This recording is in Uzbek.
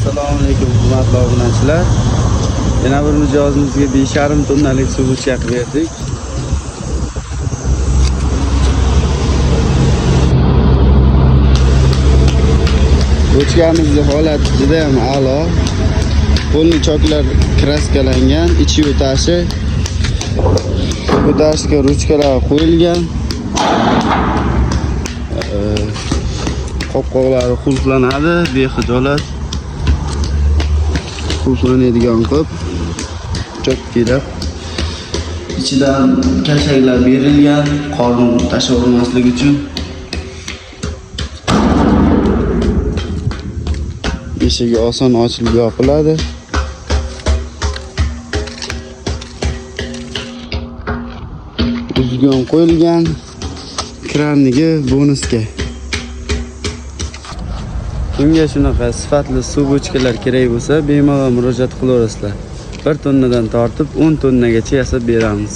Assalomu alaykum hurmatli obunachilar. Yana bir mijozimizga 5,5 tonnalik suv o'chak berdik. O'chkamizning holati juda ham a'lo. Qo'lni choklar kraskalangan, ichi yo'tashi. Ko'tarishga ruchkalar qo'yilgan. Qopqoqlari qulflanadi, bexijolat qulflanadigan qilib cho'kkilab ichidan kashaklar berilgan, qorni tashavermasligi uchun. Eshigi oson ochilib yopiladi. Uzgun qo'yilgan, krannigi bonusga. Kimga shunaqa sifatli suv bochkalar kerak bo'lsa, bemalol murojaat qilaverasizlar. 1 tonnadan tortib 10 tonnagacha yasab beramiz.